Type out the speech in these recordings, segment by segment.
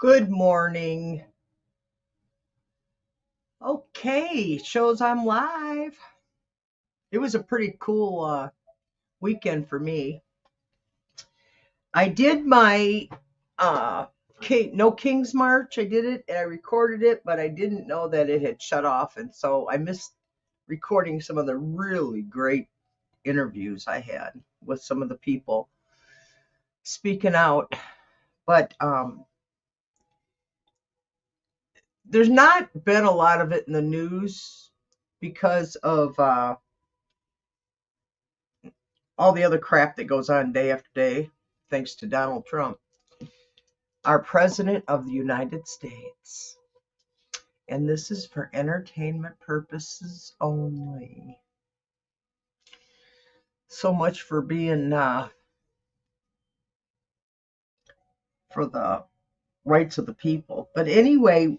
Good morning. Okay, shows I'm live. It was a pretty cool weekend for me. I did my no King's March. I did it and I recorded it, but I didn't know that it had shut off, and so I missed recording some of the really great interviews I had with some of the people speaking out. But there's not been a lot of it in the news because of all the other crap that goes on day after day, thanks to Donald Trump, our President of the United States. And this is for entertainment purposes only. So much for being for the rights of the people. But anyway,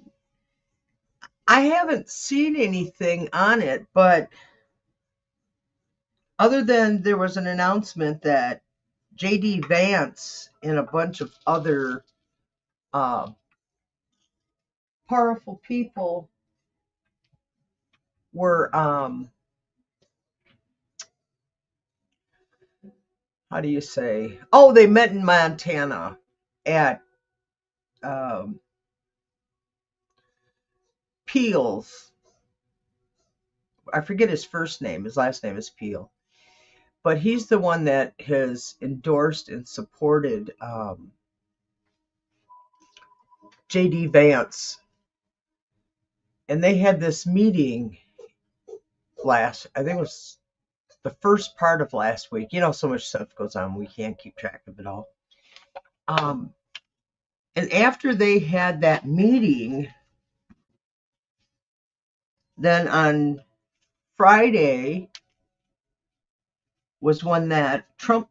I haven't seen anything on it, but other than there was an announcement that J.D. Vance and a bunch of other uh, powerful people were how do you say? Oh, they met in Montana at um, Peel's. I forget his first name. His last name is Peel, but he's the one that has endorsed and supported J.D. Vance. And they had this meeting I think it was the first part of last week. So much stuff goes on, we can't keep track of it all. Um, and after they had that meeting, then on Friday was when that Trump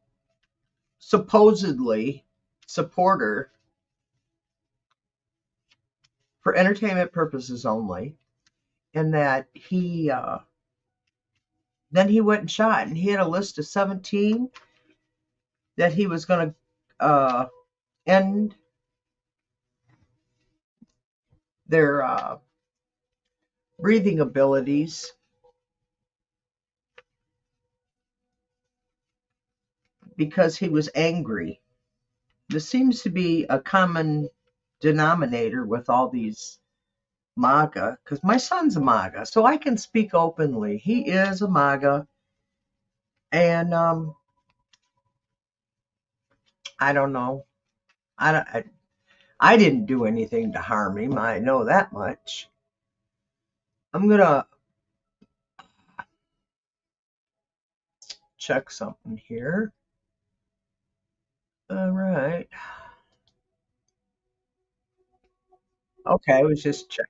supposedly supporter, for entertainment purposes only, and that he then he went and shot, and he had a list of 17 that he was going to end their breathing abilities because he was angry. This seems to be a common denominator with all these MAGA, because my son's a MAGA, so I can speak openly. He is a MAGA, and I don't know. I, don't, I didn't do anything to harm him. I know that much. I'm gonna check something here. All right. Okay, I was just checking.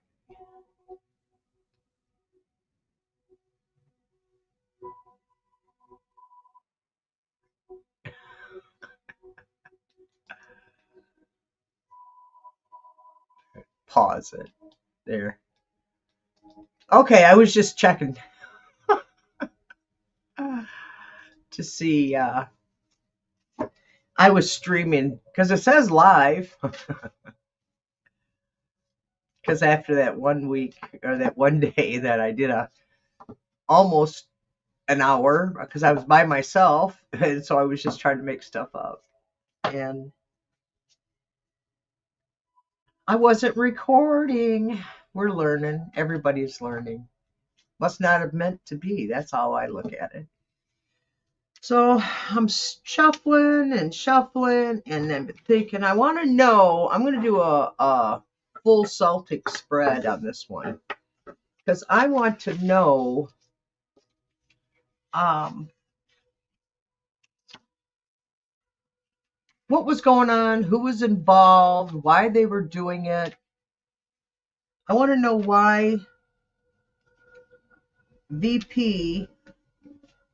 Pause it there. Okay, I was just checking to see. I was streaming because it says live. Because after that one week or that one day that I did a almost an hour because I was by myself, and so I was just trying to make stuff up, and I wasn't recording. We're learning. Everybody's learning. Must not have meant to be. That's how I look at it. So I'm shuffling, and then thinking I want to know. I'm going to do a full Celtic spread on this one because I want to know um, what was going on, who was involved, why they were doing it. I want to know why VP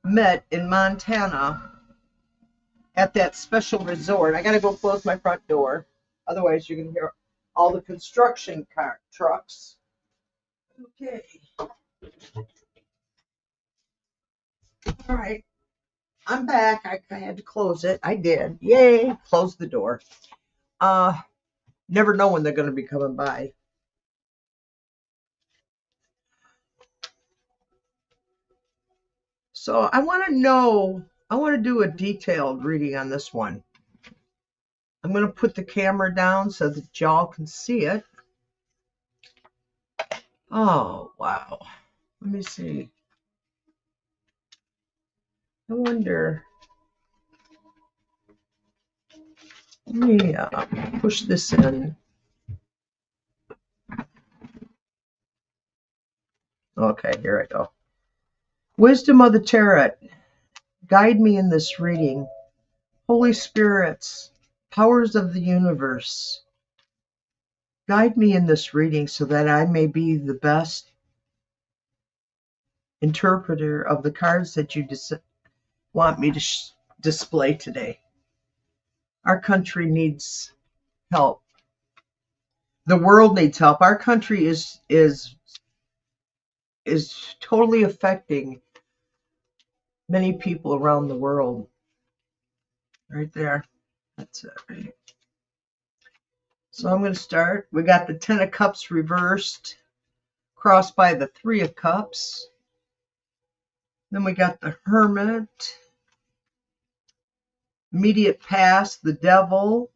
met in Montana at that special resort. I got to go close my front door. Otherwise, you're going to hear all the construction trucks. Okay. All right. I'm back. I had to close it. I did. Yay. Close the door. Uh, Never know when they're going to be coming by. So I want to do a detailed reading on this one. I'm going to put the camera down so that y'all can see it. Oh, wow. Let me see. I wonder. Let me push this in. Okay, here I go. Wisdom of the Tarot. Guide me in this reading. Holy Spirits, powers of the universe. Guide me in this reading so that I may be the best interpreter of the cards that you want me to display today. Our country needs help. The world needs help. Our country is totally affecting many people around the world. Right there. That's it. Right. So I'm going to start. We got the Ten of Cups reversed, crossed by the Three of Cups. Then we got the Hermit, immediate past, the Devil,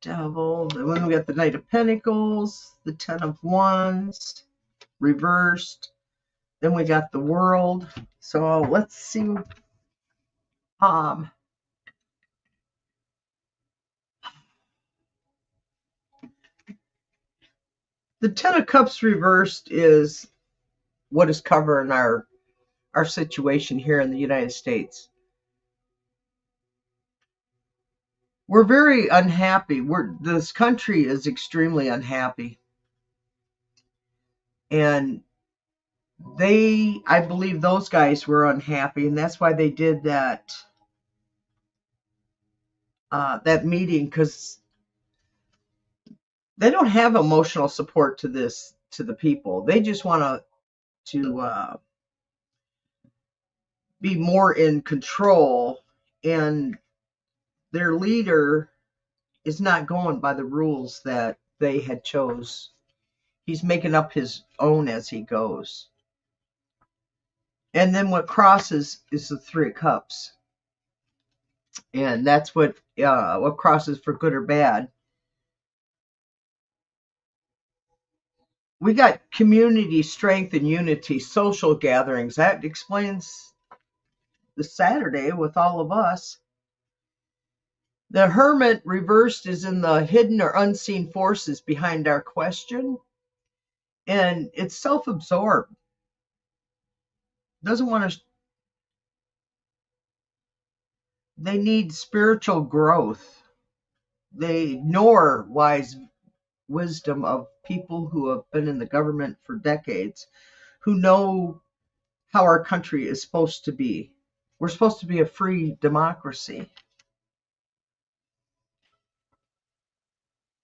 Devil. Then we got the Knight of Pentacles, the Ten of Wands, reversed. Then we got the World. So let's see. The Ten of Cups reversed is what is covering our situation here in the United States. We're very unhappy. This country is extremely unhappy. And I believe those guys were unhappy, and that's why they did that meeting, because they don't have emotional support to the people. They just want to be more in control, and their leader is not going by the rules that they had chose. He's making up his own as he goes. And then what crosses is the Three of Cups. And that's what crosses for good or bad. We got community, strength, and unity, social gatherings. That explains the Saturday with all of us. The Hermit reversed is in the hidden or unseen forces behind our question. And it's self-absorbed. Doesn't want to. They need spiritual growth. They ignore wise wisdom of people who have been in the government for decades, who know how our country is supposed to be. We're supposed to be a free democracy.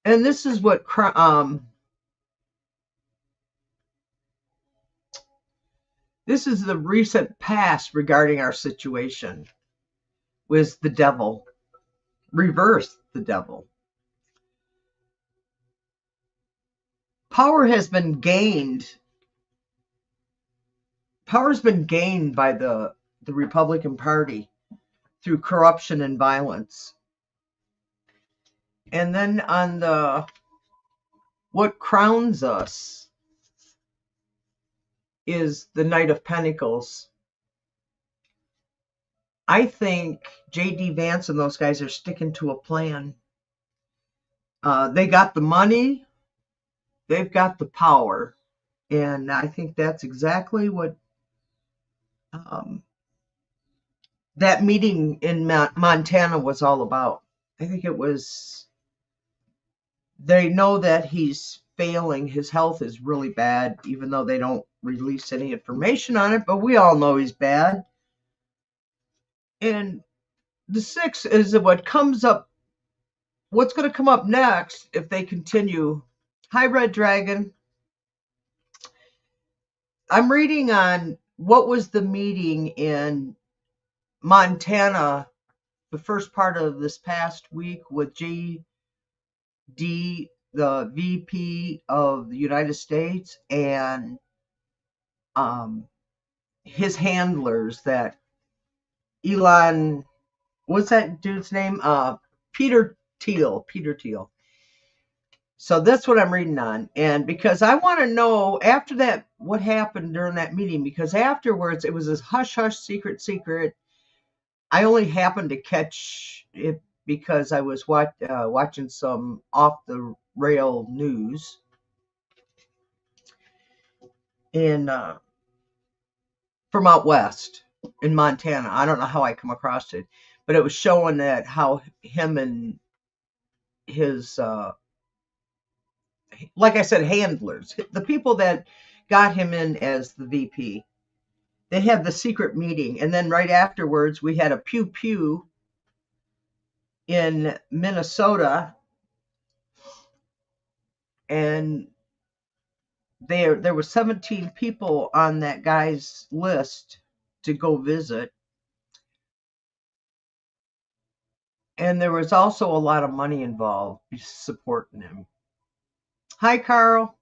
And this is what this is the recent past regarding our situation, was the Devil. Reverse the Devil. Power has been gained. Power has been gained by the Republican Party through corruption and violence. And then on what crowns us is the Knight of Pentacles. I think J.D. Vance and those guys are sticking to a plan. They got the money. They've got the power. And I think that's exactly what that meeting in Montana was all about. I think it was, they know that he's failing. His health is really bad, even though they don't release any information on it, but we all know he's bad. And the 6 is what comes up, what's going to come up next if they continue. High Red Dragon. I'm reading on what was the meeting in Montana the first part of this past week with JD, the VP of the United States, and his handlers, that Elon, what's that dude's name? Peter Thiel. So that's what I'm reading on. And because I want to know after that, what happened during that meeting, because afterwards it was this hush hush secret. I only happened to catch it because I was watching some off the rail news in from out west in Montana. I don't know how I come across it, but it was showing that how him and his like I said, handlers, the people that got him in as the VP, they had the secret meeting, and then right afterwards we had a pew pew in Minnesota, and there were 17 people on that guy's list to go visit, and there was also a lot of money involved supporting him. Hi, Carl.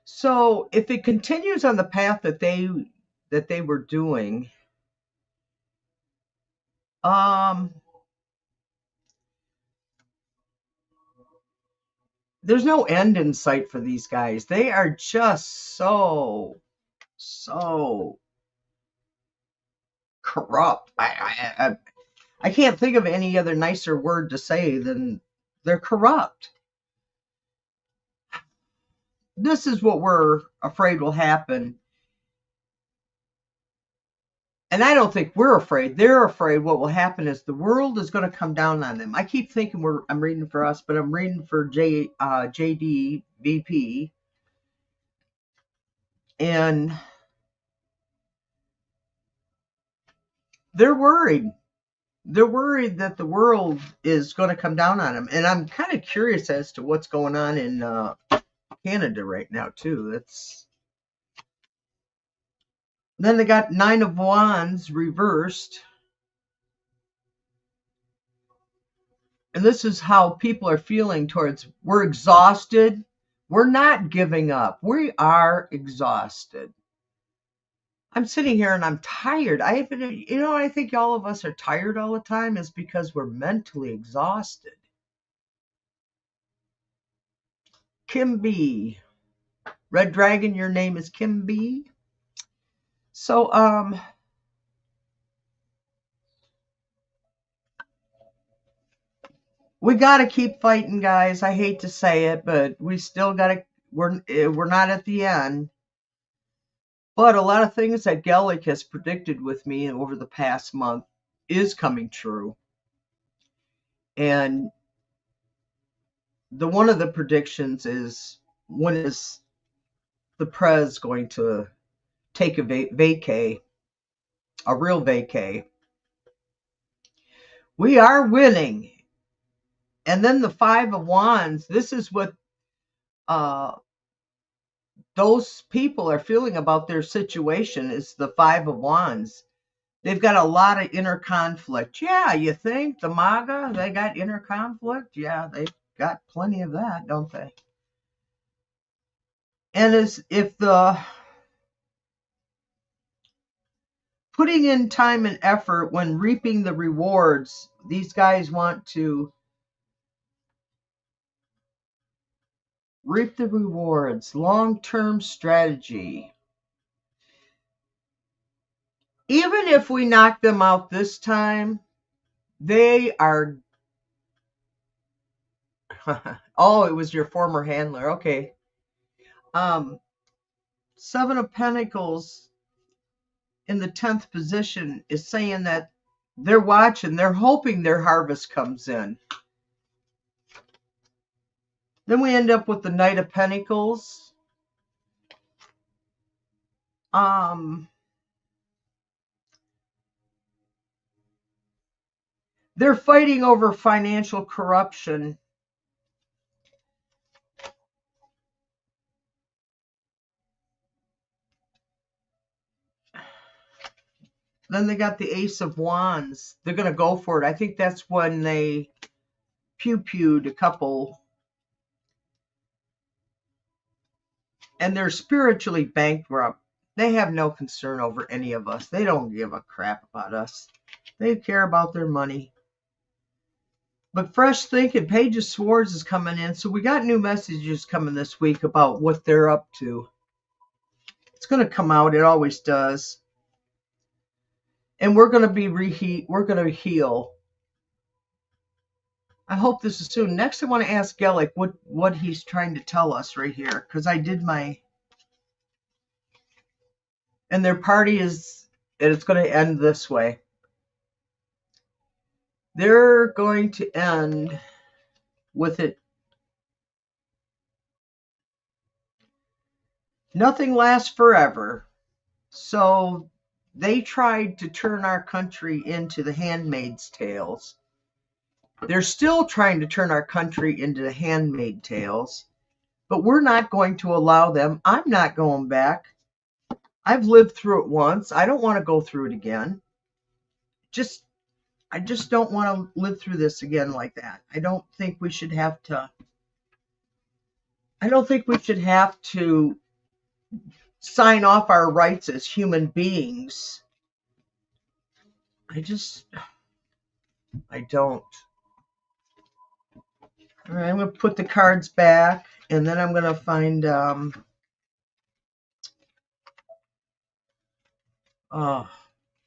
So if it continues on the path that they were doing, there's no end in sight for these guys. They are just so corrupt. I can't think of any other nicer word to say than they're corrupt. This is what we're afraid will happen. And I don't think we're afraid. They're afraid what will happen is the world is going to come down on them. I keep thinking I'm reading for us, but I'm reading for JD VP. And they're worried. They're worried that the world is going to come down on them. And I'm kind of curious as to what's going on in Canada right now, too. Then they got Nine of Wands reversed. And this is how people are feeling towards, we're exhausted. We're not giving up. We are exhausted. I'm sitting here and I'm tired. I think all of us are tired all the time is because we're mentally exhausted. Kim B. Red Dragon, your name is Kim B. So, we got to keep fighting, guys. I hate to say it, but we still got to, we're not at the end. But a lot of things that Gellick has predicted with me over the past month is coming true. And one of the predictions is, when is the Prez going to take a vacay, a real vacay? We are winning. And then the Five of Wands, this is what those people are feeling about their situation, is the Five of Wands. They've got a lot of inner conflict. Yeah, you think the MAGA, they got inner conflict? Yeah, they've got plenty of that, don't they? And as if the putting in time and effort when reaping the rewards, these guys want to reap the rewards, long-term strategy. Even if we knock them out this time, they are... Oh, it was your former handler. Okay. Seven of Pentacles in the 10th position is saying that they're watching, they're hoping their harvest comes in. Then we end up with the Knight of Pentacles. They're fighting over financial corruption. Then they got the Ace of Wands. They're going to go for it. I think that's when they pew-pewed a couple. And they're spiritually bankrupt. They have no concern over any of us. They don't give a crap about us. They care about their money. But fresh thinking, Page of Swords is coming in. So we got new messages coming this week about what they're up to. It's going to come out. It always does. And we're going to be we're going to heal. I hope this is soon. Next, I want to ask Gellick what he's trying to tell us right here. Because I did my... And their party is... And it's going to end this way. They're going to end with it. Nothing lasts forever. So they tried to turn our country into the Handmaid's Tales. They're still trying to turn our country into the Handmaid's Tales. But we're not going to allow them. I'm not going back. I've lived through it once. I don't want to go through it again. I just don't want to live through this again like that. I don't think we should have to sign off our rights as human beings. I don't. All right, I'm going to put the cards back, and then I'm going to find, I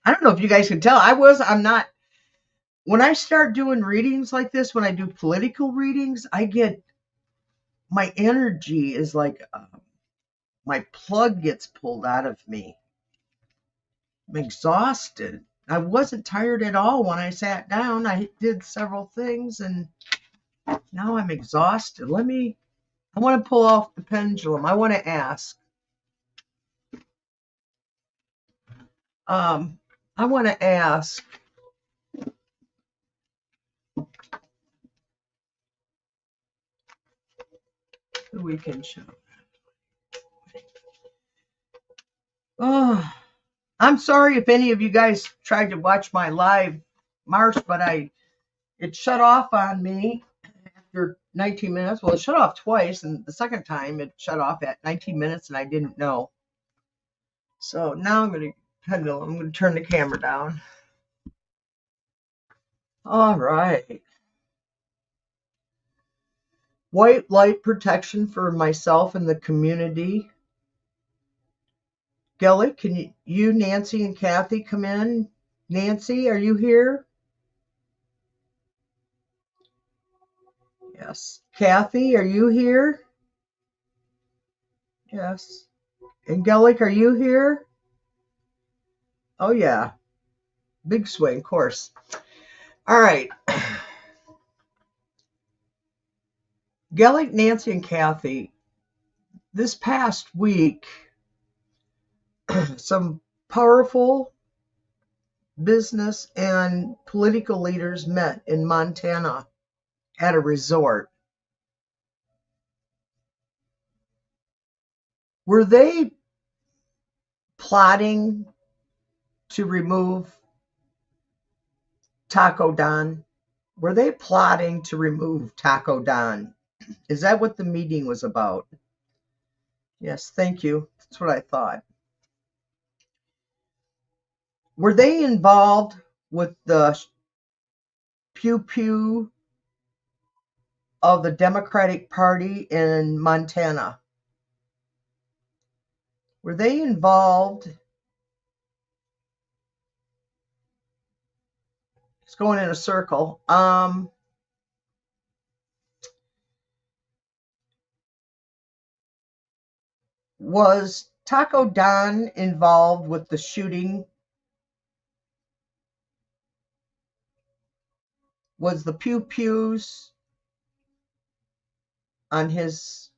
don't know if you guys can tell. I'm not, when I start doing readings like this, when I do political readings, my energy is like, my plug gets pulled out of me. I'm exhausted. I wasn't tired at all when I sat down. I did several things, and now I'm exhausted. I want to pull off the pendulum. I want to ask. I want to ask. Who we can show. Oh, I'm sorry if any of you guys tried to watch my live march, but it shut off on me after 19 minutes. Well, it shut off twice, and the second time it shut off at 19 minutes, and I didn't know. So now I'm going to turn the camera down. All right. White light protection for myself and the community. Gellick, can you, Nancy, and Kathy come in? Nancy, are you here? Yes. Kathy, are you here? Yes. And Gellick, are you here? Oh, yeah. Big swing, of course. All right. Gellick, Nancy, and Kathy, this past week, some powerful business and political leaders met in Montana at a resort. Were they plotting to remove Taco Don? Were they plotting to remove Taco Don? Is that what the meeting was about? Yes, thank you. That's what I thought. Were they involved with the pew-pew of the Democratic Party in Montana? Were they involved? It's going in a circle. Was Taco Don involved with the shooting? Was the pew-pews on his...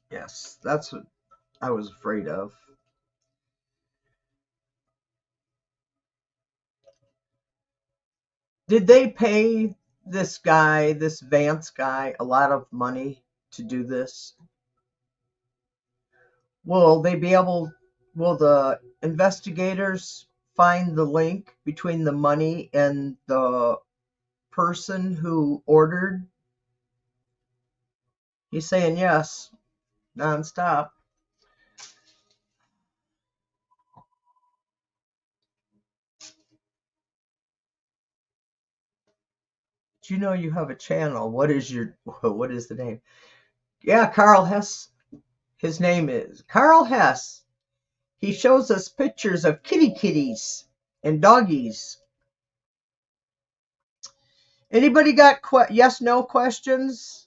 Yes, that's what I was afraid of. Did they pay this guy, this Vance guy, a lot of money to do this? Will the investigators find the link between the money and the person who ordered? He's saying yes, nonstop. Do you know you have a channel? What is the name? Yeah, Carl Hess. His name is Carl Hess. He shows us pictures of kitties and doggies. Anybody got yes, no questions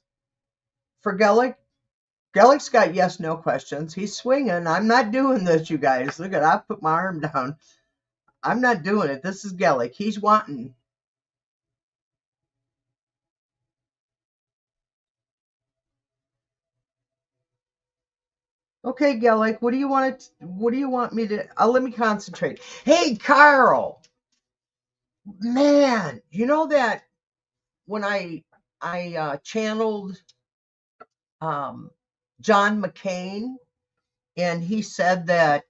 for Gellick? Gellick's got yes, no questions. He's swinging. I'm not doing this, you guys. Look at, I put my arm down. I'm not doing it. This is Gellick. He's wanting. Okay, Gellick, what do you want me to, let me concentrate. Hey, Carl, man, you know that when I channeled John McCain, and he said that,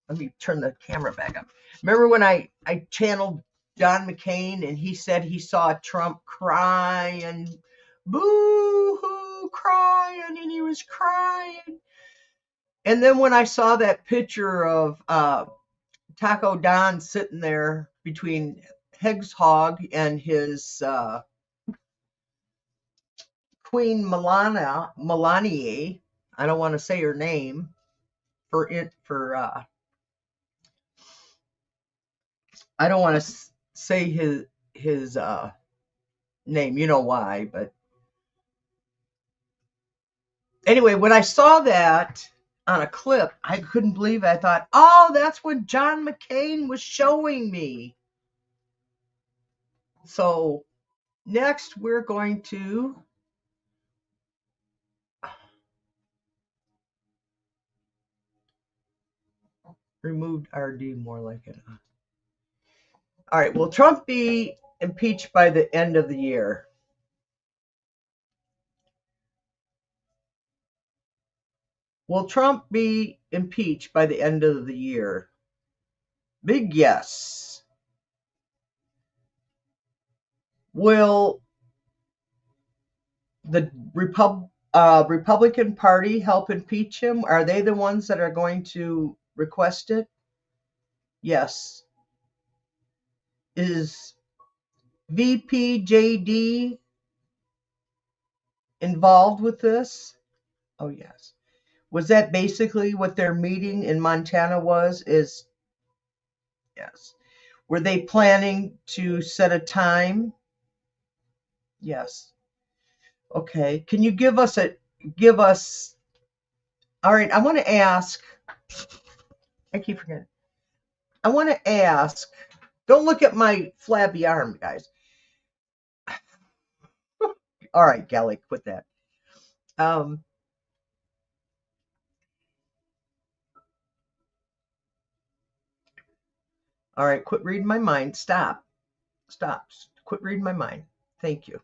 let me turn the camera back up. Remember when I channeled John McCain, and he said he saw Trump crying, boo-hoo, crying, and he was crying. And then when I saw that picture of Taco Don sitting there between Heg's Hog and his Queen Melania, I don't want to say her name I don't want to say his name. You know why, but anyway, when I saw that on a clip, I couldn't believe it. I thought, oh, that's what John McCain was showing me. So next we're going to remove RD more like it. All right, will Trump be impeached by the end of the year? Will Trump be impeached by the end of the year? Big yes. Will the Republican Party help impeach him? Are they the ones that are going to request it? Yes. Is VPJD involved with this? Oh, yes. Was that basically what their meeting in Montana was? Yes. Were they planning to set a time? Yes. Okay. Can you give us all right, I want to ask, I keep forgetting. I want to ask, don't look at my flabby arm, guys. All right, Gellick, quit that. All right, quit reading my mind. Stop. Quit reading my mind. Thank you.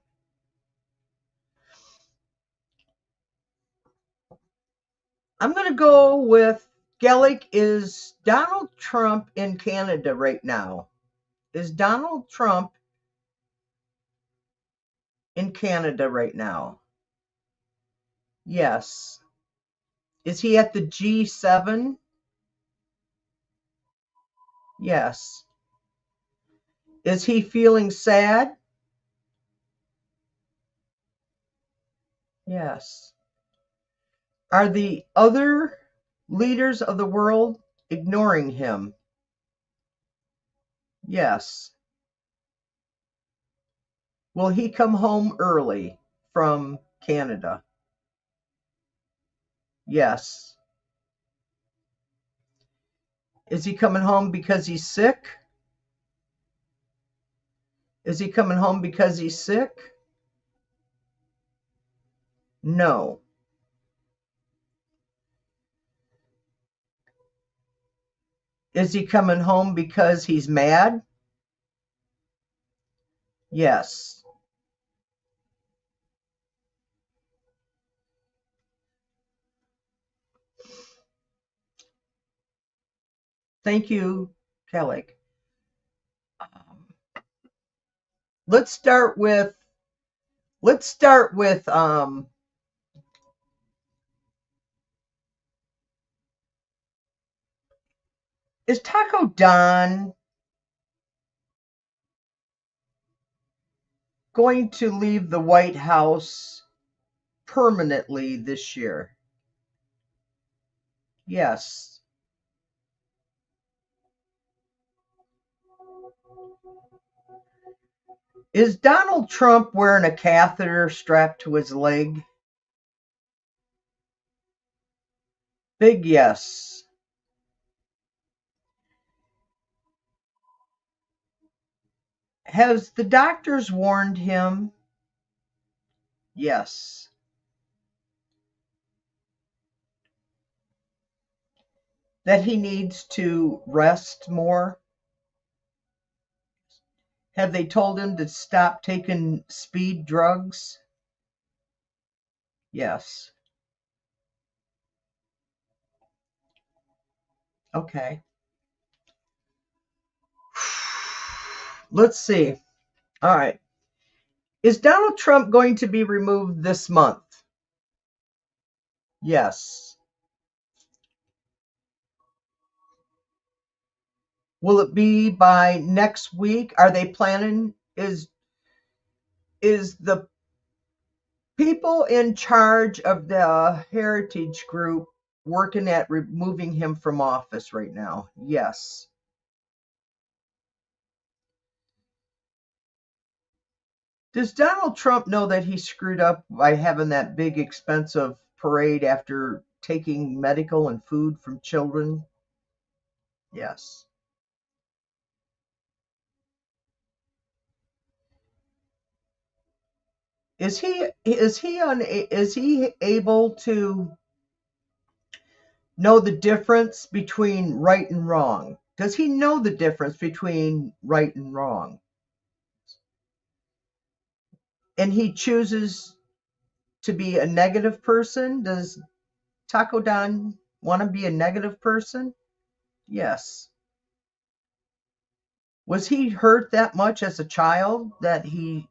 I'm going to go with Gellick. Is Donald Trump in Canada right now? Is Donald Trump in Canada right now? Yes. Is he at the G7? Yes. Is he feeling sad? Yes. Are the other leaders of the world ignoring him? Yes. Will he come home early from Canada? Yes. Is he coming home because he's sick? Is he coming home because he's sick? No. Is he coming home because he's mad? Yes. Thank you. Kellick. Um, let's start with is Taco Don going to leave the White House permanently this year? Yes. Is Donald Trump wearing a catheter strapped to his leg? Big yes. Has the doctors warned him? Yes. That he needs to rest more? Have they told him to stop taking speed drugs? Yes. Okay. Let's see. All right. Is Donald Trump going to be removed this month? Yes. Will it be by next week? Are they planning? Is the people in charge of the Heritage Group working at removing him from office right now? Yes. Does Donald Trump know that he screwed up by having that big expensive parade after taking medical and food from children? Yes. Is he able to know the difference between right and wrong? Does he know the difference between right and wrong? And he chooses to be a negative person? Does Taco Don want to be a negative person? Yes. Was he hurt that much as a child that he?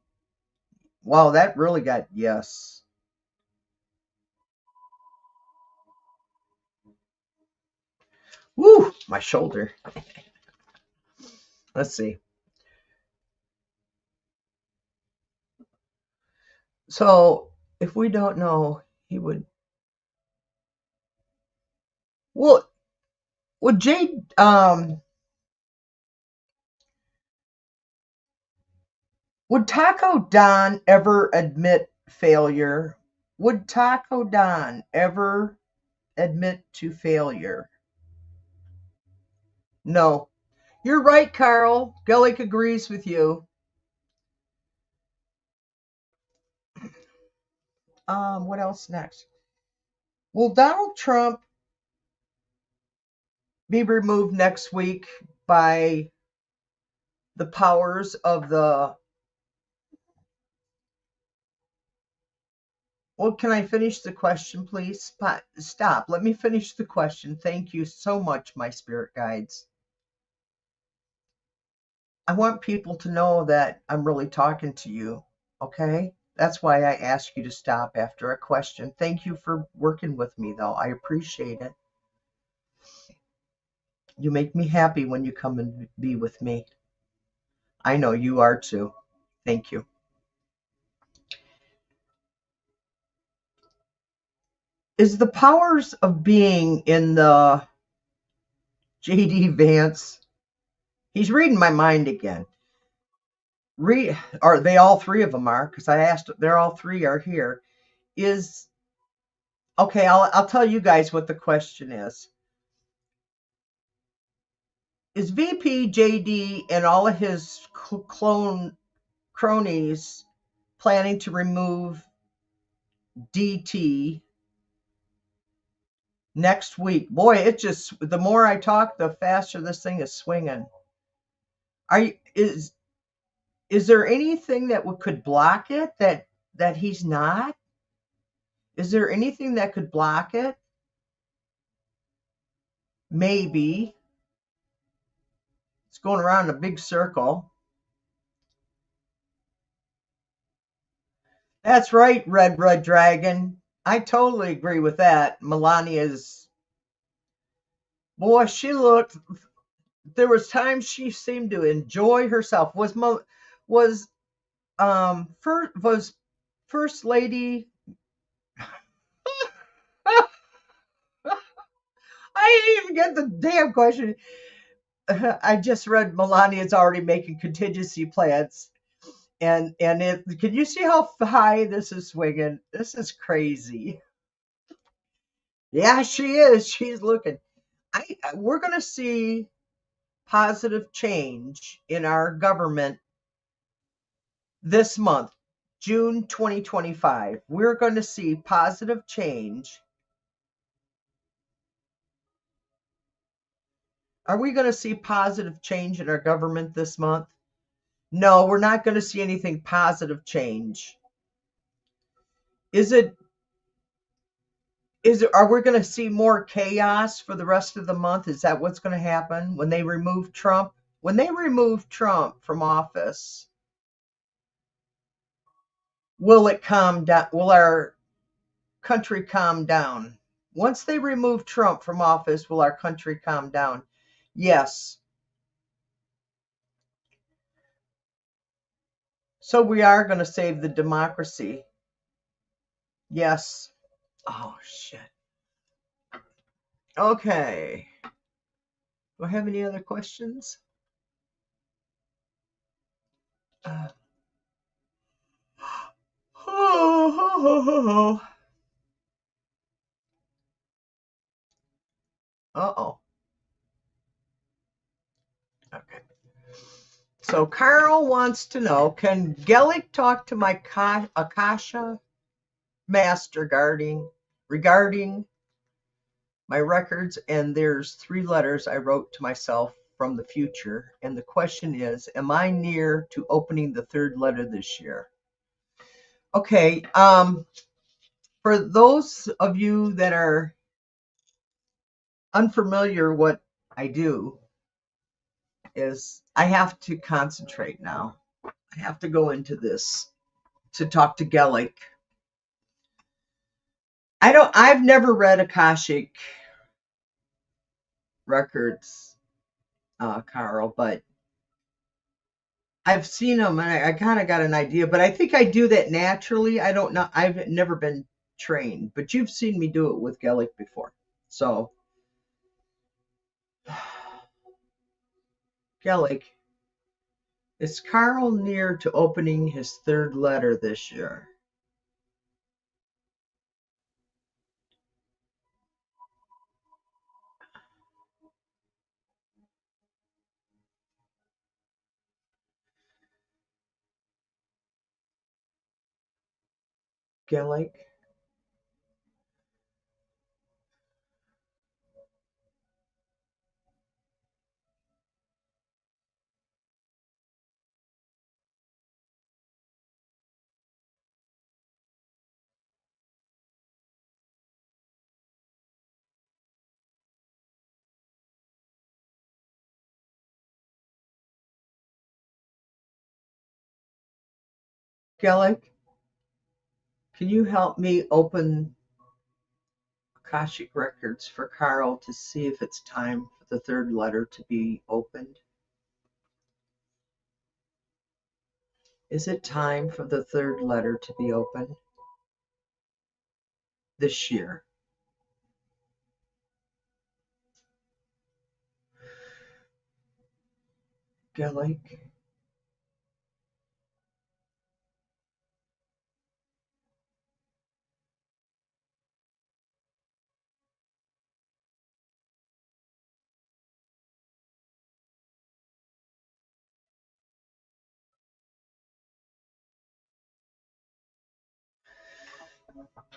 Wow, that really got yes. Woo, my shoulder. Let's see. So if we don't know, he would. Well, would Jade? Would Taco Don ever admit failure? Would Taco Don ever admit to failure? No. You're right, Carl. Gullick agrees with you. What else next? Will Donald Trump be removed next week by the powers of the. Well, can I finish the question, please? Stop. Let me finish the question. Thank you so much, my spirit guides. I want people to know that I'm really talking to you, okay? That's why I ask you to stop after a question. Thank you for working with me, though. I appreciate it. You make me happy when you come and be with me. I know you are too. Thank you. Is the powers of being in the JD Vance? He's reading my mind again. Are they all three of them are? Because I asked. They're all three are here. Is okay. I'll tell you guys what the question is. Is VP JD and all of his clone cronies planning to remove DT next week? Boy, it just the more I talk, the faster this thing is swinging. Are you, is there anything that could block it that he's not? Is there anything that could block it? Maybe. going around in a big circle. That's right, Red Dragon. I totally agree with that. Melania's, boy, she looked. There was times she seemed to enjoy herself. Was first lady. I didn't even get the damn question. I just read Melania's already making contingency plans, and can you see how high this is swinging? This is crazy. Yeah, she is. She's looking. We're gonna see positive change in our government this month, June 2025. We're going to see positive change. Are we going to see positive change in our government this month? No, we're not going to see anything positive change. Are we going to see more chaos for the rest of the month? Is that what's going to happen when they remove Trump? When they remove Trump from office, will it calm down? Will our country calm down? Once they remove Trump from office, will our country calm down? Yes. So we are going to save the democracy. Yes. Oh, shit. Okay. Do I have any other questions? Uh oh. Uh-oh. Okay. So Carl wants to know, can Gellick talk to my Akasha master regarding my records? And there's 3 letters I wrote to myself from the future. And the question is, am I near to opening the 3rd letter this year? Okay. For those of you that are unfamiliar, what I do is I have to concentrate now. I have to go into this to talk to Gellick. I've never read Akashic records, Carl, but I've seen them and I kind of got an idea, but I think I do that naturally. I don't know. I've never been trained, but you've seen me do it with Gellick before. So, Gellick, is Carl near to opening his 3rd letter this year? Gellick? Gellick, can you help me open Akashic records for Carl to see if it's time for the 3rd letter to be opened? Is it time for the 3rd letter to be opened this year? Gellick?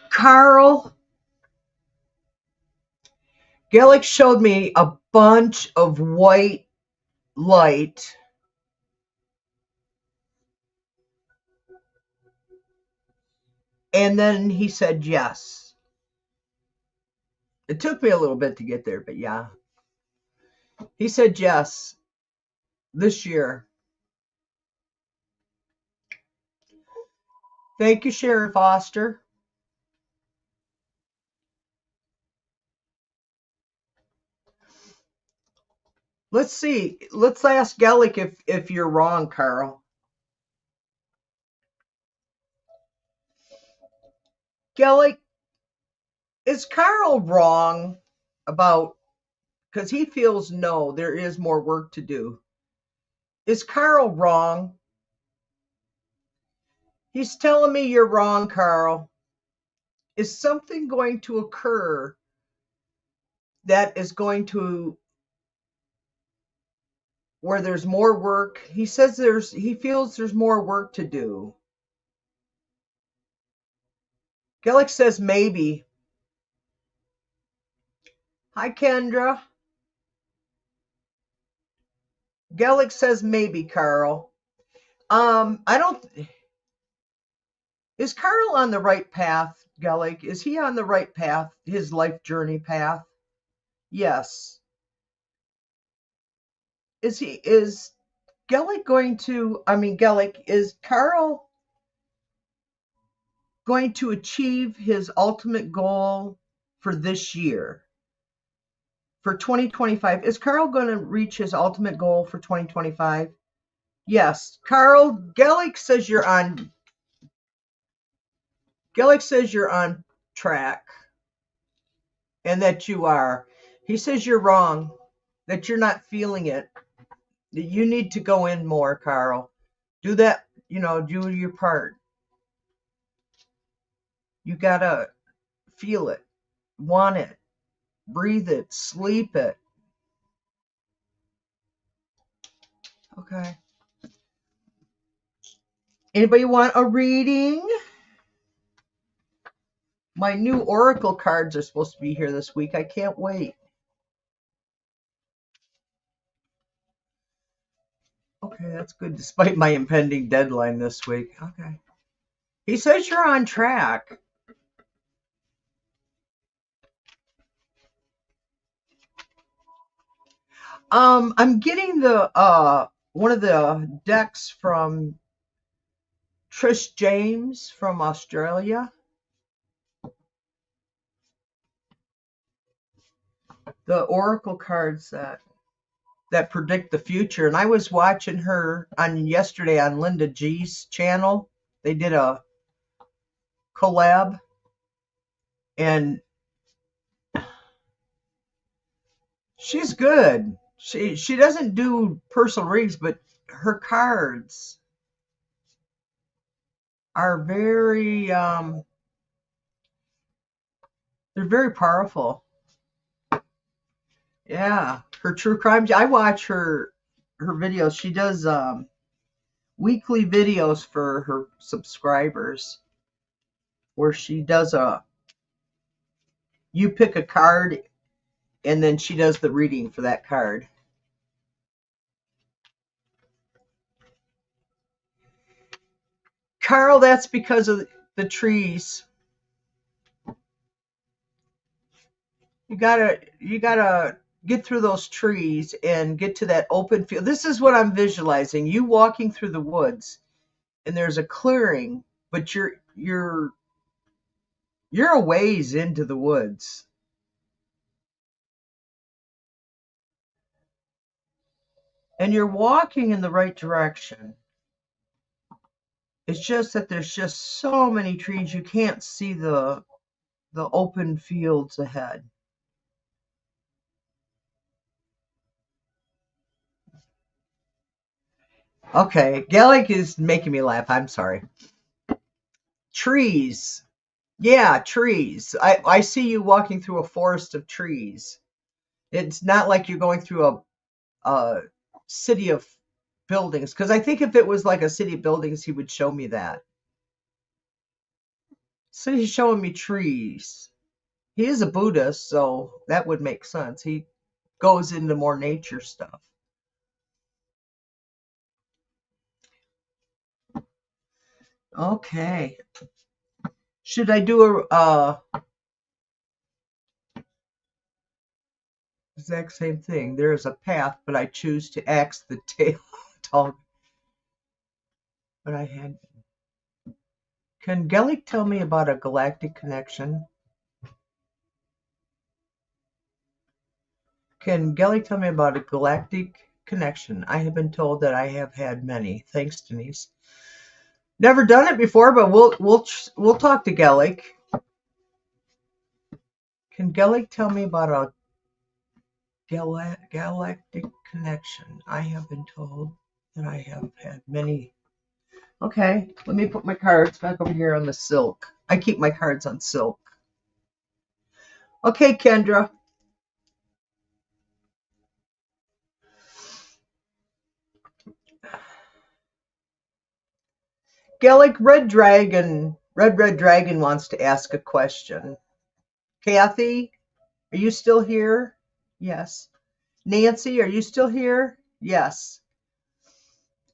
Carl, Gellick showed me a bunch of white light, and then he said yes. It took me a little bit to get there, but yeah. He said yes. this year. Thank you, Sharon Foster. Let's see. Let's ask Gellick if you're wrong, Carl. Gellick, is Carl wrong about, because he feels no, there is more work to do. Is Carl wrong? He's telling me you're wrong, Carl. Is something going to occur that is going to where there's more work? He says he feels there's more work to do. Gellick says maybe. Hi, Kendra. Gellick says maybe, Carl. I don't. Is Carl on the right path, Gellick? Is he on the right path, his life journey path? Yes. Is Gellick going to, Gellick, is Carl going to achieve his ultimate goal for this year? For 2025, is Carl going to reach his ultimate goal for 2025? Yes. Carl, Gellick says you're on track and that you are. He says you're wrong, that you're not feeling it. That you need to go in more, Carl. Do that, do your part. You got to feel it, want it, breathe it, sleep it. Okay. Anybody want a reading? My new oracle cards are supposed to be here this week. I can't wait. Okay, that's good despite my impending deadline this week. Okay. He says you're on track. I'm getting the one of the decks from Trish James from Australia. The oracle cards that predict the future. And I was watching her yesterday on Linda G's channel. They did a collab, and she's good. She doesn't do personal reads, but her cards are they're very powerful. Yeah, her true crime. I watch her videos. She does weekly videos for her subscribers where she does you pick a card and then she does the reading for that card. Carl, that's because of the trees. You gotta get through those trees and get to that open field. This is what I'm visualizing. You walking through the woods and there's a clearing, but you're a ways into the woods. And you're walking in the right direction. It's just that there's just so many trees you can't see the open fields ahead. Okay, Gallic is making me laugh. I'm sorry. Trees. Yeah, trees. I see you walking through a forest of trees. It's not like you're going through a city of buildings. Because I think if it was like a city of buildings, he would show me that. So he's showing me trees. He is a Buddhist, so that would make sense. He goes into more nature stuff. Okay. Should I do Exact same thing. There is a path, but I choose to axe the tail dog. But I had. Can Gellick tell me about a galactic connection? Can Gellick tell me about a galactic connection? I have been told that I have had many. Thanks, Denise. Never done it before, but we'll talk to Gellick. Can Gellick tell me about a galactic connection? I have been told that I have had many. Okay, let me put my cards back over here on the silk. I keep my cards on silk. Okay, Kendra. Gellick, Red Dragon wants to ask a question. Kathy, are you still here? Yes. Nancy, are you still here? Yes.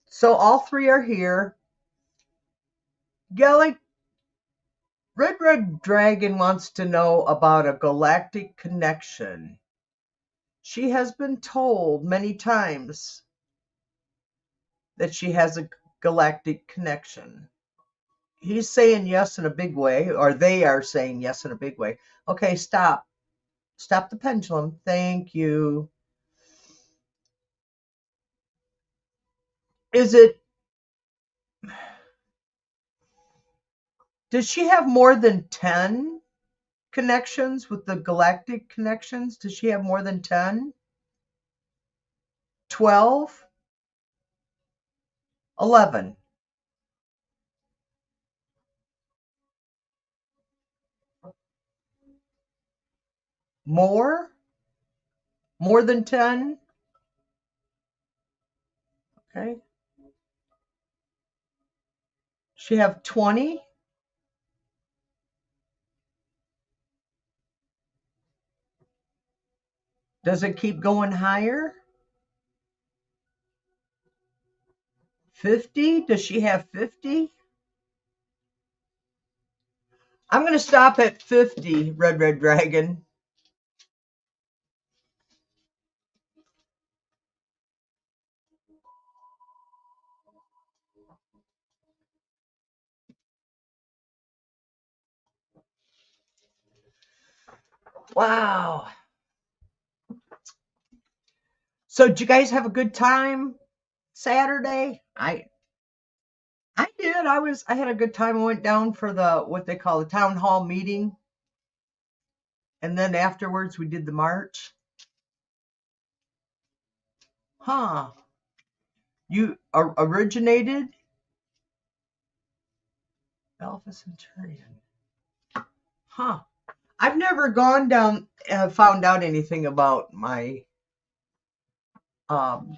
So all three are here. Gellick, Red Dragon wants to know about a galactic connection. She has been told many times that she has a galactic connection. He's saying yes in a big way, or they are saying yes in a big way. Okay, stop. Stop the pendulum. Thank you. Is it, does she have more than 10 connections with the galactic connections? Does she have more than 10? 12? 11? More? More than 10? Okay. She have 20? Does it keep going higher? 50? Does she have 50? I'm going to stop at 50, Red Dragon. Wow. So did you guys have a good time Saturday? I did. I had a good time. I went down for the what they call the town hall meeting. And then afterwards we did the march. Huh. You originated Alpha Centurion. Huh. I've never gone down found out anything about my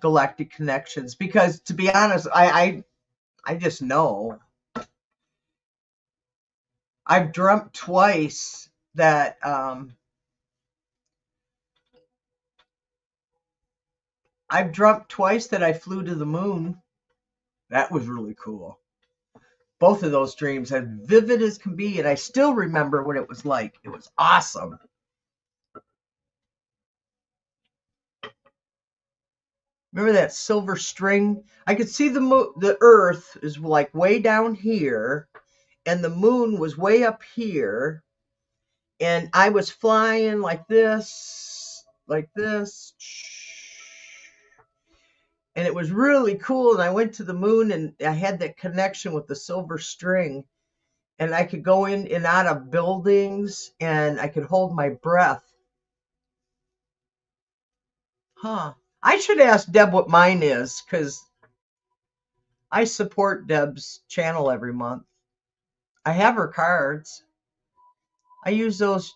galactic connections because to be honest, I just know. I've dreamt twice that I flew to the moon. That was really cool. Both of those dreams as vivid as can be, and I still remember what it was like. It was awesome. Remember that silver string? I could see the Earth is like way down here, and the moon was way up here, and I was flying like this, and it was really cool. And I went to the moon, and I had that connection with the silver string, and I could go in and out of buildings, and I could hold my breath. Huh. I should ask Deb what mine is, because I support Deb's channel every month. I have her cards. I use those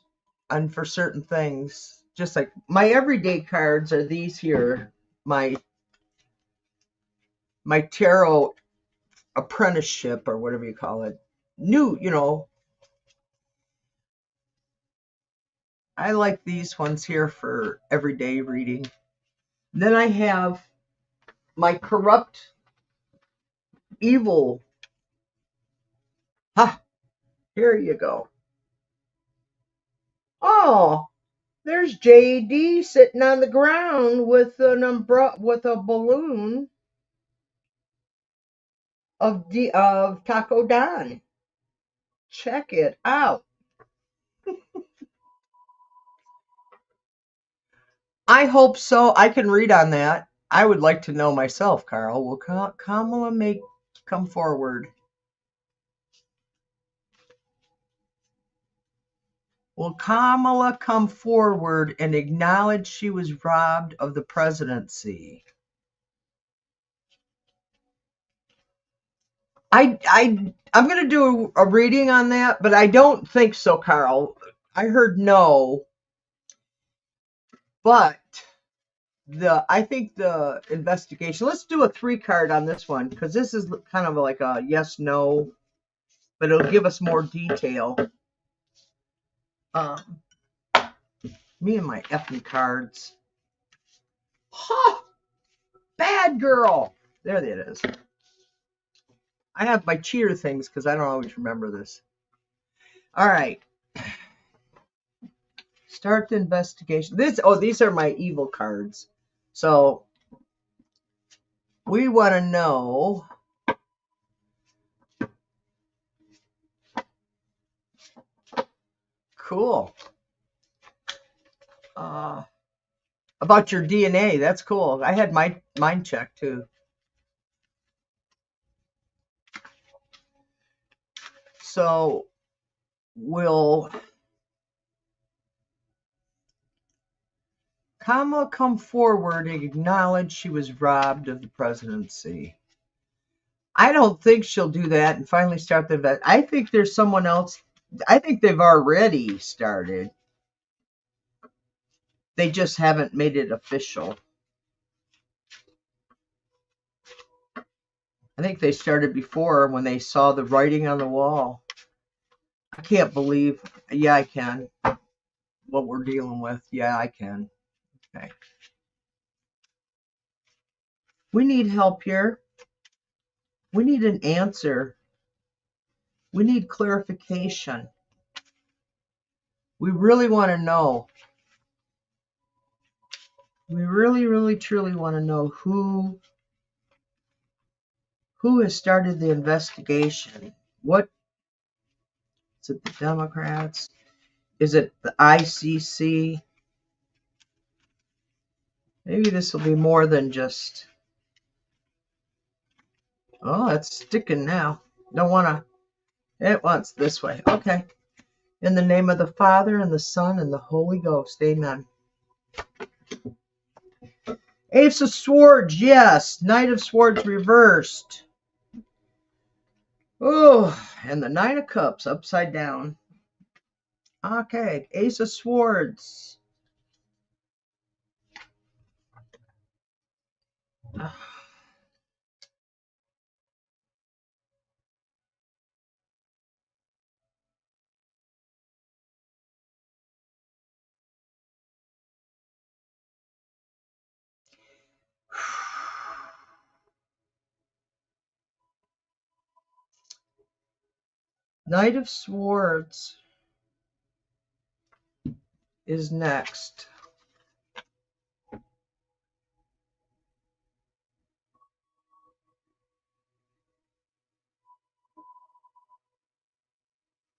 for certain things. Just like my everyday cards are these here. My tarot apprenticeship or whatever you call it. I like these ones here for everyday reading. Then I have my corrupt evil. Ha! Here you go. Oh, There's JD sitting on the ground with an umbrella, with a balloon of Taco Don. Check it out. I hope so. I can read on that. I would like to know myself, Carl. Will Kamala come forward? Will Kamala come forward and acknowledge she was robbed of the presidency? I'm going to do a reading on that, but I don't think so, Carl. I heard no, but I think the investigation. Let's do a 3-card on this one because this is kind of like a yes no, but it'll give us more detail. Um, me and my effing cards. Ha! Bad girl. There it is. I have my cheater things because I don't always remember this. All right. Start the investigation. These are my evil cards. So we want to know cool. About your DNA. That's cool. I had mine checked too. So will Kamala come forward and acknowledge she was robbed of the presidency? I don't think she'll do that and finally start the vet. I think there's someone else. I think they've already started. They just haven't made it official. I think they started before when they saw the writing on the wall. I can't believe. Yeah, I can. What we're dealing with. Yeah, I can. Okay. We need help here. We need an answer. We need clarification. We really want to know. We really, really, truly want to know who has started the investigation. What is it? The Democrats? Is it the ICC? Maybe this will be more than just. Oh, it's sticking now. Don't want to. It wants this way. Okay. In the name of the Father and the Son and the Holy Ghost. Amen. Ace of Swords, yes. Knight of Swords reversed. Oh, and the Nine of Cups upside down. Okay, Ace of Swords. Knight of Swords is next.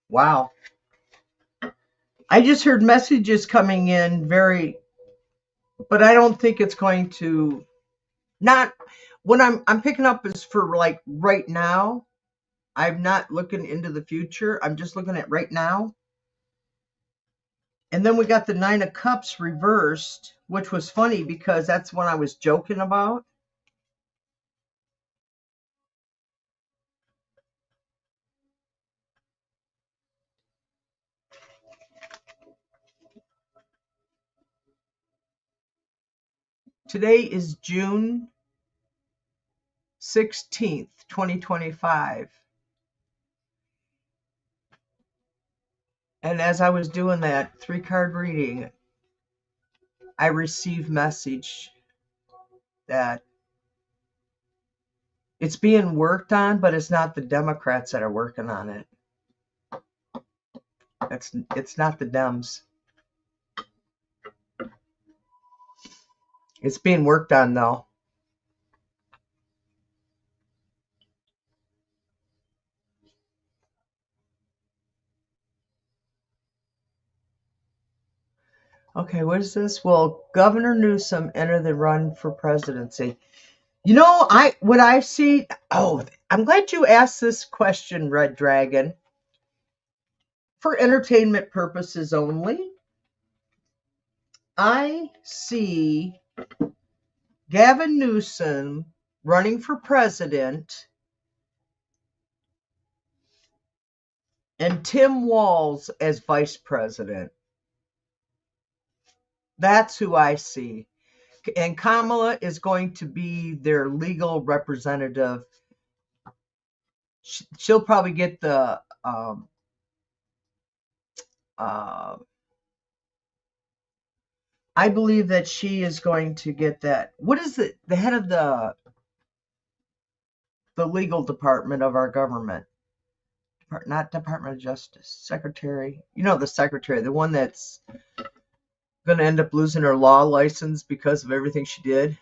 Wow. I just heard messages coming in but I don't think it's going to, not, what I'm picking up is for like right now. I'm not looking into the future. I'm just looking at right now. And then we got the Nine of Cups reversed, which was funny because that's what I was joking about. Today is June 16th, 2025. And as I was doing that 3-card reading, I received message that it's being worked on, but it's not the Democrats that are working on it. It's not the Dems. It's being worked on though. Okay, what is this? Will Governor Newsom enter the run for presidency? You know, what I see. Oh, I'm glad you asked this question, Red Dragon. For entertainment purposes only, I see Gavin Newsom running for president and Tim Walz as vice president. That's who I see. And Kamala is going to be their legal representative. She'll probably get the I believe that she is going to get that. What is it? The head of the legal department of our government, not Department of Justice, Secretary. You know, the secretary, the one that's going to end up losing her law license because of everything she did.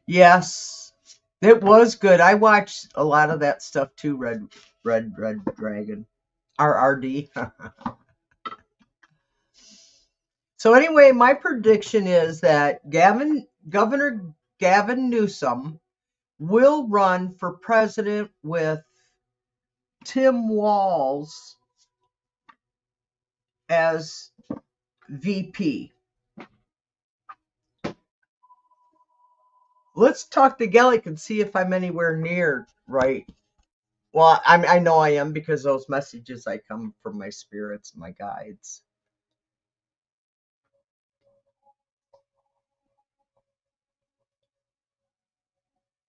Yes, it was good. I watched a lot of that stuff too. Red Dragon, RRD. So anyway, my prediction is that Governor Gavin Newsom will run for president with Tim Walz as VP. Let's talk to Gellick and see if I'm anywhere near right. Well, I know I am because those messages I come from my spirits, my guides.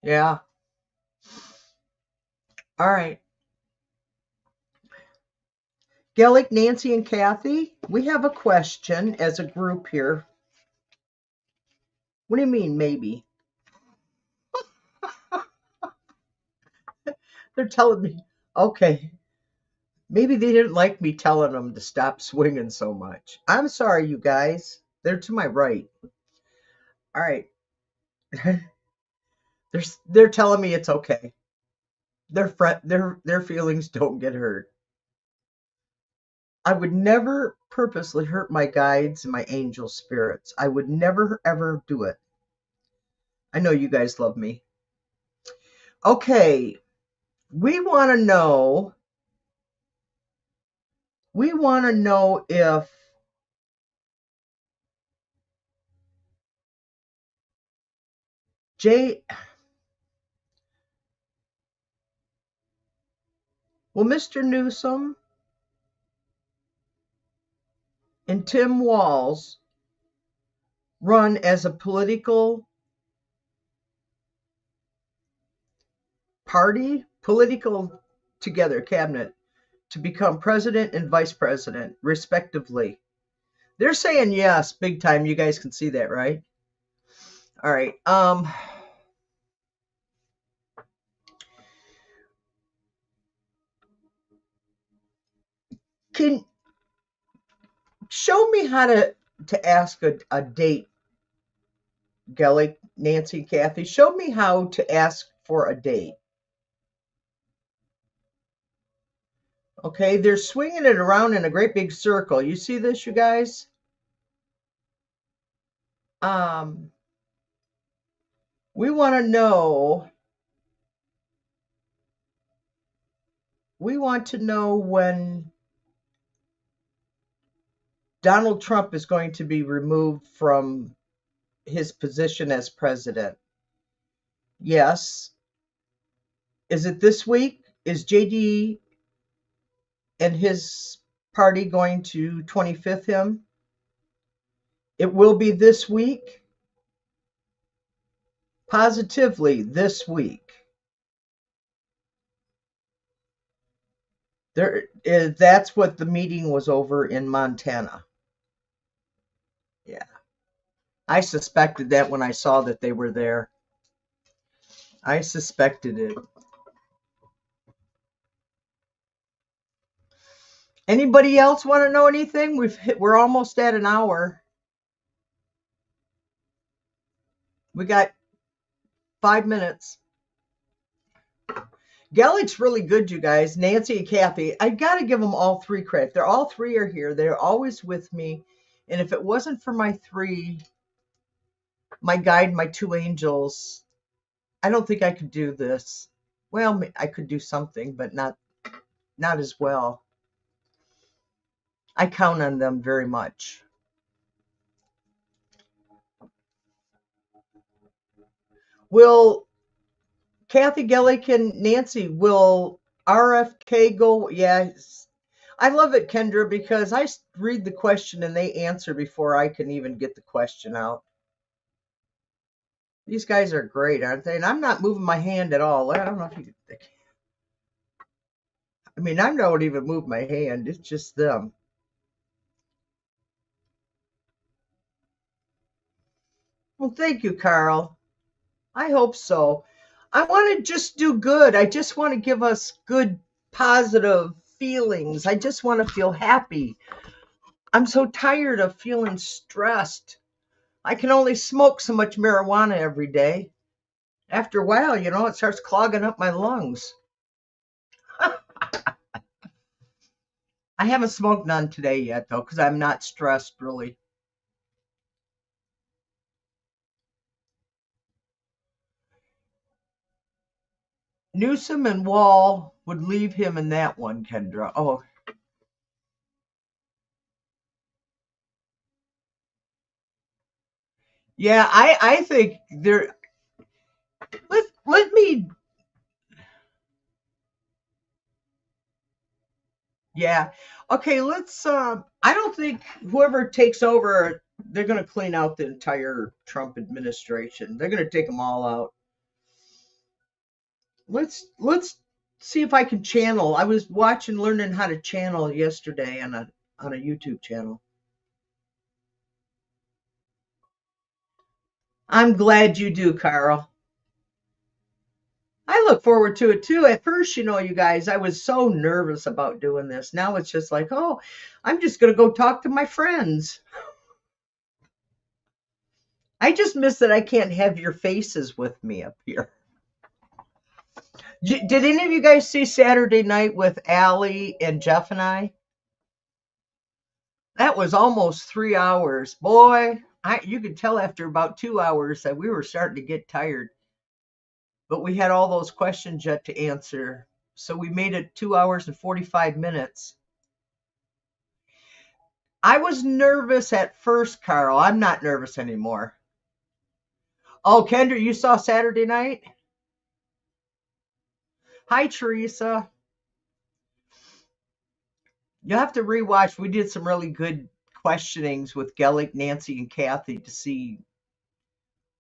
Yeah. All right. Gellick, Nancy, and Kathy, we have a question as a group here. What do you mean, maybe? They're telling me, okay, maybe they didn't like me telling them to stop swinging so much. I'm sorry, you guys. They're to my right. All right. they're telling me it's okay. Their feelings don't get hurt. I would never purposely hurt my guides and my angel spirits. I would never ever do it. I know you guys love me. Okay, we want to know if Jay will Mr. Newsom and Tim Walz run as a political together cabinet to become president and vice president, respectively. They're saying yes, big time. You guys can see that, right? All right. Can show me how to ask a date, Gellick, Nancy, Kathy. Show me how to ask for a date. Okay, they're swinging it around in a great big circle. You see this, you guys? We want to know. We want to know when Donald Trump is going to be removed from his position as president. Yes. Is it this week? Is JD and his party going to 25th him? It will be this week. Positively this week. That's what the meeting was over in Montana. Yeah. I suspected that when I saw that they were there. I suspected it. Anybody else want to know anything? We're almost at an hour. We got 5 minutes. Gellick's really good, you guys. Nancy and Kathy. I got to give them all three credit. They're all three are here. They're always with me. And if it wasn't for my three, my guide, my two angels, I don't think I could do this. Well, I could do something, but not as well. I count on them very much. Will Kathy, Gellick, and Nancy, will RFK go? Yes. I love it, Kendra, because I read the question and they answer before I can even get the question out. These guys are great, aren't they? And I'm not moving my hand at all. I don't know if you could. I mean, I don't even move my hand. It's just them. Well, thank you, Carl. I hope so. I want to just do good. I just want to give us good, positive feelings. I just want to feel happy. I'm so tired of feeling stressed. I can only smoke so much marijuana every day. After a while, it starts clogging up my lungs. I haven't smoked none today yet, though, because I'm not stressed, really. Newsom and Wall would leave him in that one, Kendra. Oh. Yeah, I think there. Let me. Yeah. Okay, let's I don't think whoever takes over, they're going to clean out the entire Trump administration. They're going to take them all out. Let's see if I can channel. I was watching learning how to channel yesterday on a YouTube channel. I'm glad you do, Carl. I look forward to it too. At first, you guys, I was so nervous about doing this. Now it's just like, oh, I'm just going to go talk to my friends. I just miss that I can't have your faces with me up here. Did any of you guys see Saturday night with Allie and Jeff and I? That was almost 3 hours. Boy, you could tell after about 2 hours that we were starting to get tired. But we had all those questions yet to answer. So we made it 2 hours and 45 minutes. I was nervous at first, Carl. I'm not nervous anymore. Oh, Kendra, you saw Saturday night? Hi, Teresa. You'll have to rewatch. We did some really good questionings with Gellick, Nancy, and Kathy to see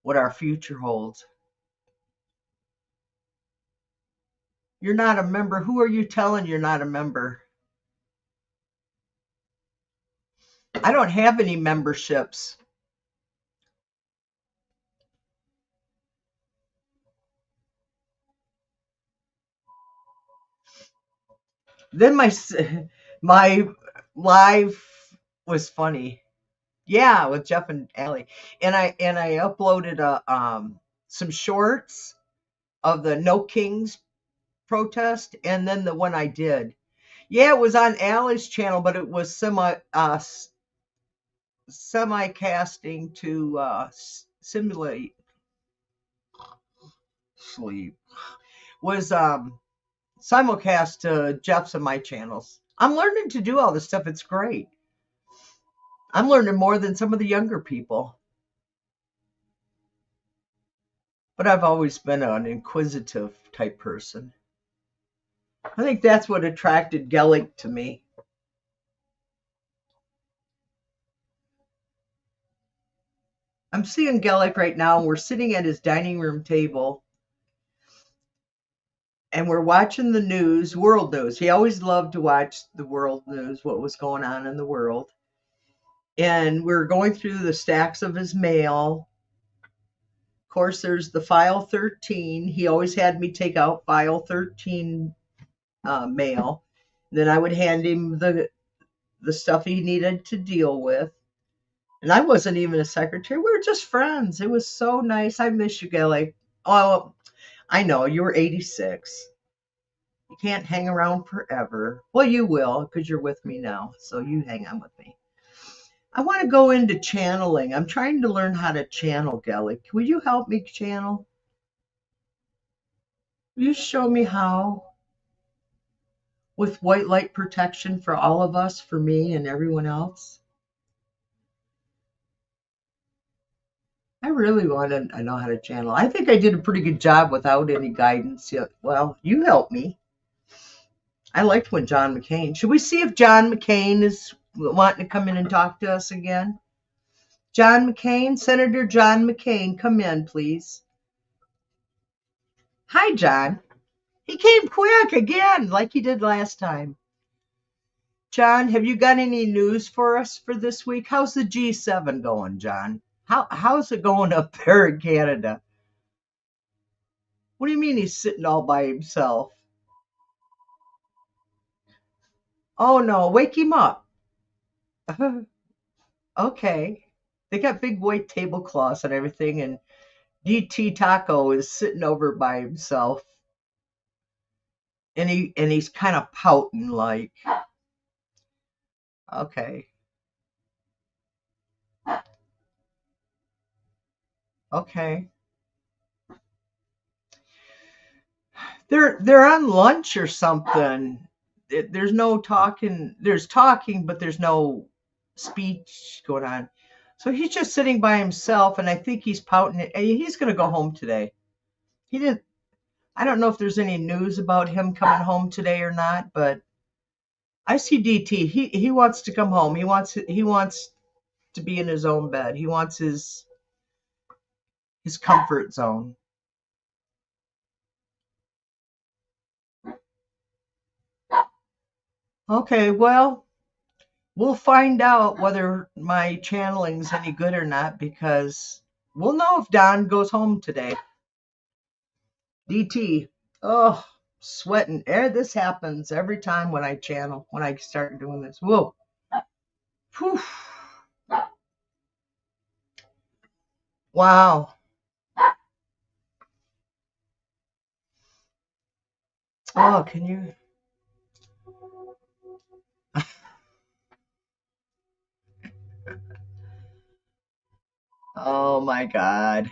what our future holds. You're not a member. Who are you telling you're not a member? I don't have any memberships. Then my live was funny. Yeah, with Jeff and Allie. And I uploaded some shorts of the No Kings protest, and then the one I did. Yeah, it was on Allie's channel, but it was semi casting to simulate sleep. Was simulcast to Jeff's and my channels. I'm learning to do all this stuff. It's great. I'm learning more than some of the younger people. But I've always been an inquisitive type person. I think that's what attracted Gellick to me. I'm seeing Gellick right now. We're sitting at his dining room table and we're watching the news, world news. He always loved to watch the world news, what was going on in the world. And we're going through the stacks of his mail. Of course, there's the file 13. He always had me take out file 13 mail. Then I would hand him the the stuff he needed to deal with. And I wasn't even a secretary. We were just friends. It was so nice. I miss you, Gilly. Oh, I know you were 86. You can't hang around forever. Well, you will because you're with me now. So you hang on with me. I want to go into channeling. I'm trying to learn how to channel, Gelly. Will you help me channel? Will you show me how? With white light protection for all of us, for me and everyone else? I really want to know how to channel. I think I did a pretty good job without any guidance. Yeah, well, you helped me. I liked when John McCain. Should we see if John McCain is wanting to come in and talk to us again? John McCain, Senator John McCain, come in, please. Hi, John. He came quick again, like he did last time. John, have you got any news for us for this week? How's the G7 going, John? How's it going up there in Canada? What do you mean he's sitting all by himself? Oh no, wake him up. Okay. They got big white tablecloths and everything, and DT Taco is sitting over by himself. And he's kind of pouting like, okay. Okay. They're on lunch or something. There's no talking. There's talking, but there's no speech going on. So he's just sitting by himself, and I think he's pouting. He's going to go home today. He didn't. I don't know if there's any news about him coming home today or not, but I see DT. He wants to come home. He wants to be in his own bed. He wants his comfort zone. Okay, well, we'll find out whether my channeling's any good or not because we'll know if Don goes home today. DT, oh, sweating. This happens every time when I channel, when I start doing this. Whoa. Whew. Wow. Oh, can you? Oh my God.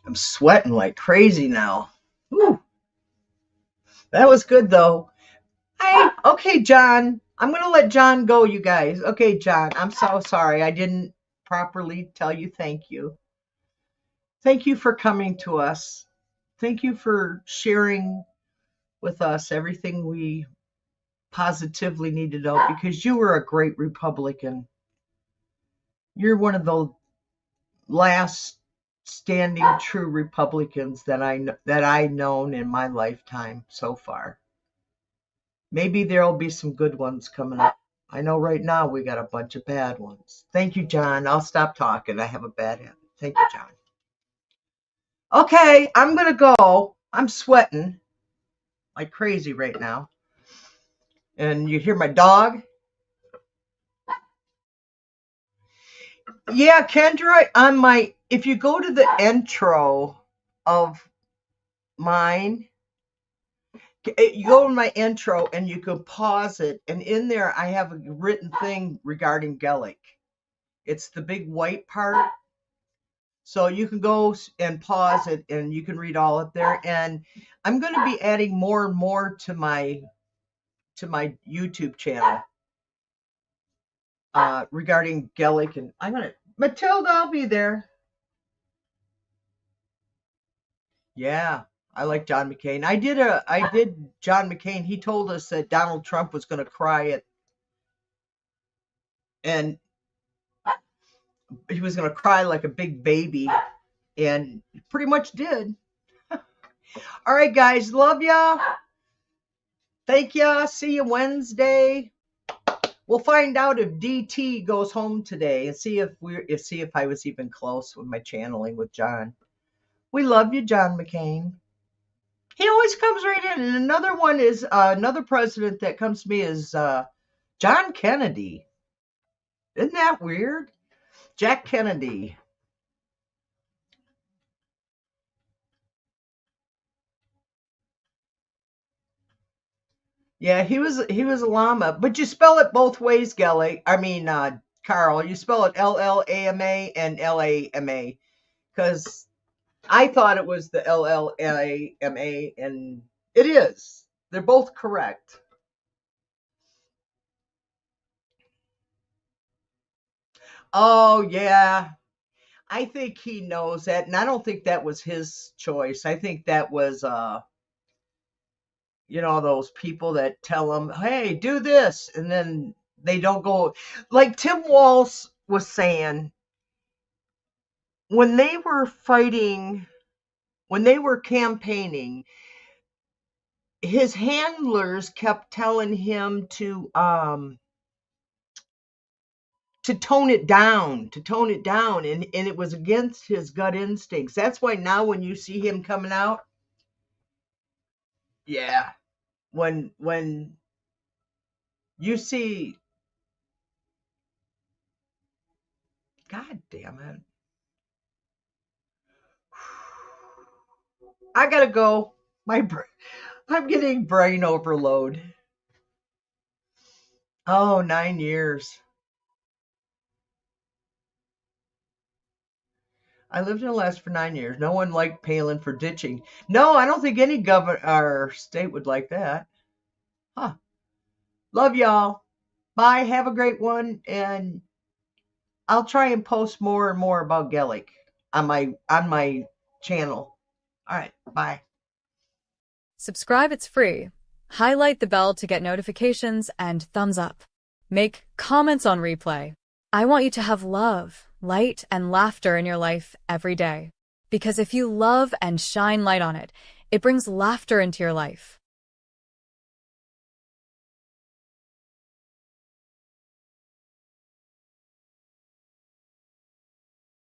I'm sweating like crazy now. Whew. That was good though. Hi. Okay, John. I'm going to let John go, you guys. Okay, John. I'm so sorry. I didn't properly tell you thank you. Thank you for coming to us. Thank you for sharing with us everything we positively need to know because you were a great Republican. You're one of the last standing true Republicans that I known in my lifetime so far. Maybe there'll be some good ones coming up. I know right now we got a bunch of bad ones. Thank you, John. I'll stop talking. I have a bad habit. Thank you, John. Okay, I'm going to go. I'm sweating like crazy right now. And you hear my dog? Yeah, Kendra, if you go to the intro of mine, you go to my intro and you can pause it. And in there, I have a written thing regarding Gaelic. It's the big white part. So you can go and pause it and you can read all up there. And I'm going to be adding more and more to my YouTube channel regarding Gaelic. And Matilda, I'll be there. Yeah, I like John McCain. I did John McCain. He told us that Donald Trump was going to cry and he was going to cry like a big baby, and pretty much did. All right, guys, love ya. Thank ya. See you Wednesday. We'll find out if DT goes home today and see if I was even close with my channeling with John. We love you, John McCain. He always comes right in. And another one is another president that comes to me is John Kennedy. Isn't that weird? Jack Kennedy. Yeah, he was a llama, but you spell it both ways, Gelly. I mean, Carl. You spell it LLAMA and LAMA because I thought it was the LLAMA, and it is. They're both correct. Oh yeah, I think he knows that, and I don't think that was his choice. I think that was those people that tell him, "Hey, do this," and then they don't go. Like Tim Walz was saying, when they were fighting, when they were campaigning, his handlers kept telling him to tone it down, and it was against his gut instincts. That's why now when you see him coming out, yeah, when you see, god damn it, I gotta go. I'm getting brain overload. Oh, 9 years. I lived in Alaska for 9 years. No one liked Palin for ditching. No, I don't think any governor or state would like that. Huh. Love y'all. Bye. Have a great one. And I'll try and post more and more about Gellick on my channel. All right. Bye. Subscribe, it's free. Highlight the bell to get notifications and thumbs up. Make comments on replay. I want you to have love, light, and laughter in your life every day. Because if you love and shine light on it, it brings laughter into your life.